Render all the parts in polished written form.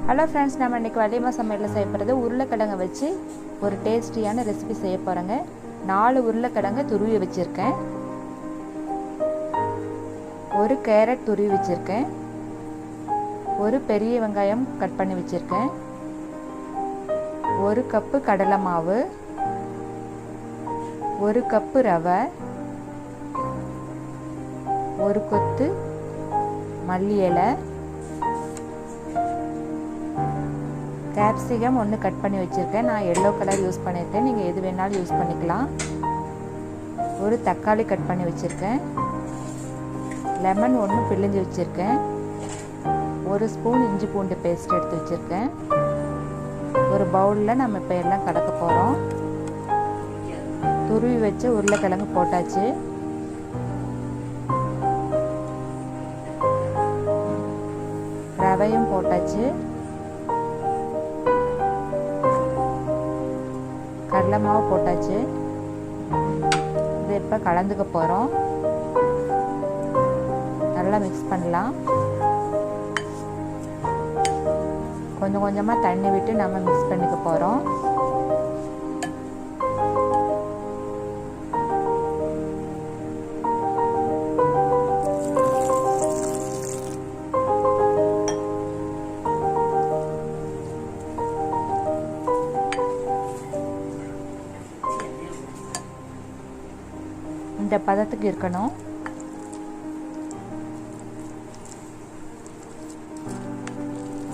Hello friends, நம்ம இன்றைக்கி வள்ளியம்மா சமையலில் செய்ய போகிறது உருளைக்கிழங்கை வச்சு ஒரு டேஸ்டியான ரெசிபி செய்ய போகிறேங்க. 4 உருளைக்கிழங்கை துருவி வச்சுருக்கேன், ஒரு கேரட் துருவி வச்சுருக்கேன், ஒரு பெரிய வெங்காயம் கட் பண்ணி வச்சுருக்கேன், 1 கப்பு கடலை மாவு, 1 கப்பு ரவை, 1 கொத்து மல்லி இலை, கேப்சிகம் 1 கட் பண்ணி வச்சுருக்கேன். நான் எல்லோ கலர் யூஸ் பண்ணியிருக்கேன், நீங்கள் எது வேணாலும் யூஸ் பண்ணிக்கலாம். ஒரு தக்காளி கட் பண்ணி வச்சுருக்கேன், லெமன் 1 பிழிஞ்சு வச்சுருக்கேன், 1 ஸ்பூன் இஞ்சி பூண்டு பேஸ்ட் எடுத்து வச்சுருக்கேன். ஒரு பவுலில் நம்ம இப்போ எல்லாம் கலக்க போகிறோம். துருவி வச்சு உருளைக்கிழங்கு போட்டாச்சு. ரவையும் போட்டாச்சு, கடலை மாவு போட்டாச்சு. இது இப்போ கலந்துக்க போகிறோம். நல்லா மிக்ஸ் பண்ணலாம். கொஞ்சம் கொஞ்சமாக தண்ணி விட்டு நம்ம மிக்ஸ் பண்ணிக்க போகிறோம். இந்த பதத்துக்கு இருக்கணும்.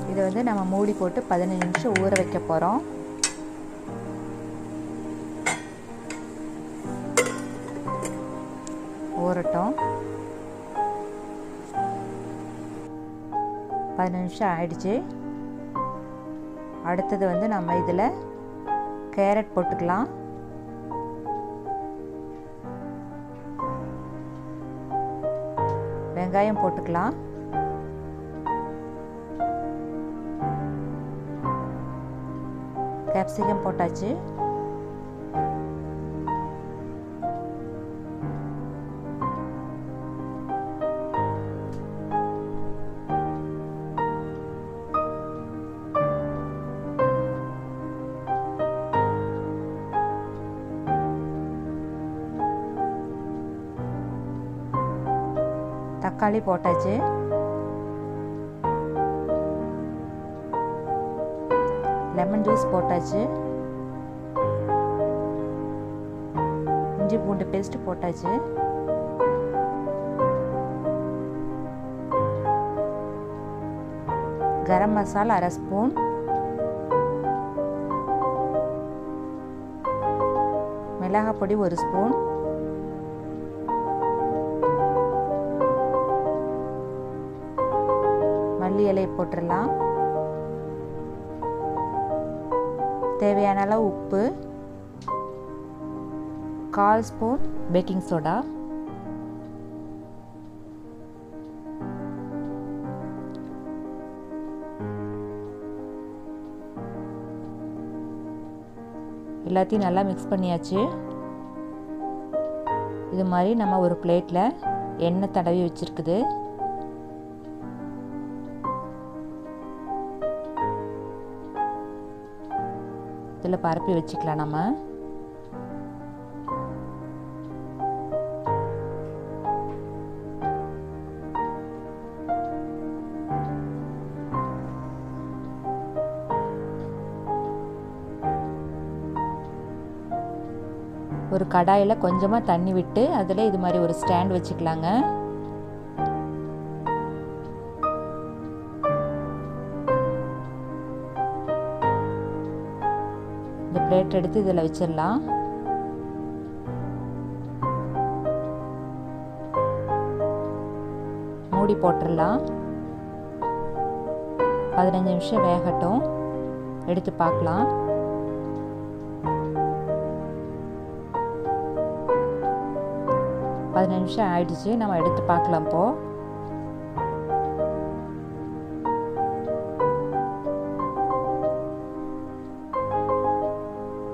இதை வந்து நம்ம மூடி போட்டு 15 நிமிஷம் ஊற வைக்க போகிறோம். ஊறட்டும். 15 நிமிஷம் ஆயிடுச்சு. அடுத்தது வந்து நம்ம இதில் கேரட் போட்டுக்கலாம். வெங்காயம் போட்டுக்கலாம். கேப்சிகம் போட்டாச்சு. தக்காளி போட்டாச்சு. லெமன் ஜூஸ் போட்டாச்சு. இஞ்சி பூண்டு பேஸ்ட் போட்டாச்சு. கரம் மசாலா 1/2 ஸ்பூன், மிளகாய் பொடி 1 ஸ்பூன், மல்லி இலை போட்டுடலாம். தேவையான அளவு உப்பு, 1/4 ஸ்பூன் பேக்கிங் சோடா, எல்லாத்தையும் நல்லா மிக்ஸ் பண்ணியாச்சு. இது மாதிரி நம்ம ஒரு பிளேட்டில் எண்ணெய் தடவி வச்சுருக்குது. இதில் பரப்பி வச்சுக்கலாம். நம்ம ஒரு கடாயில் கொஞ்சமாக தண்ணி விட்டு அதில் இது மாதிரி ஒரு ஸ்டாண்ட் வச்சுக்கலாங்க. இந்த பிளேட் எடுத்து இதில் வச்சிடலாம். மூடி போட்டுடலாம். 15 நிமிஷம் வேகட்டும். எடுத்து பார்க்கலாம். நிமிஷம் ஆயிடுச்சு. நம்ம எடுத்து பார்க்கலாம். இப்போ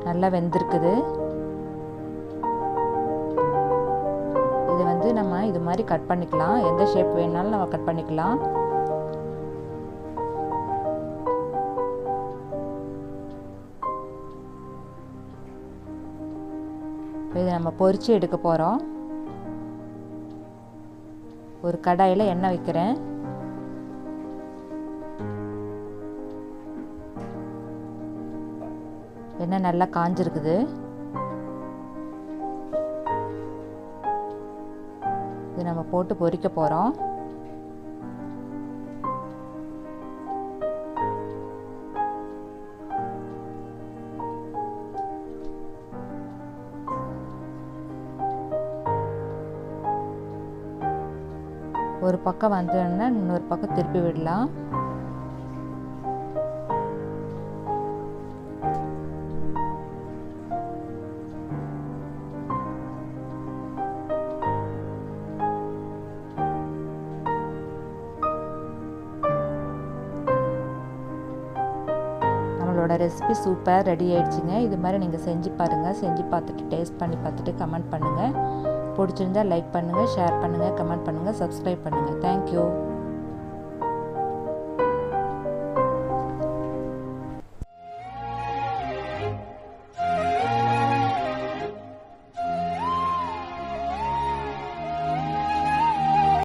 நல்லா வெந்திருக்குது. இது வந்து நம்ம இது மாதிரி கட் பண்ணிக்கலாம். எந்த ஷேப் வேணாலும் நம்ம கட் பண்ணிக்கலாம். இதை நம்ம பொரிச்சு எடுக்க போகிறோம். ஒரு கடாயில் எண்ணெய் வைக்கிறேன். எண்ணெய் நல்லா காஞ்சிருக்குது. இது நம்ம போட்டு பொரிக்க போகிறோம். ஒரு பக்கம் வந்தோடனே இன்னொரு பக்கம் திருப்பி விடலாம். நம்மளோட ரெசிபி சூப்பர் ரெடி ஆயிடுச்சுங்க. இது மாதிரி நீங்கள் செஞ்சு பாருங்கள். செஞ்சு பார்த்துட்டு டேஸ்ட் பண்ணி பார்த்துட்டு கமெண்ட் பண்ணுங்கள். பிடிச்சிருந்தா லைக் பண்ணுங்கள், ஷேர் பண்ணுங்கள், கமெண்ட் பண்ணுங்கள், சப்ஸ்கிரைப் பண்ணுங்கள். தேங்க்யூ.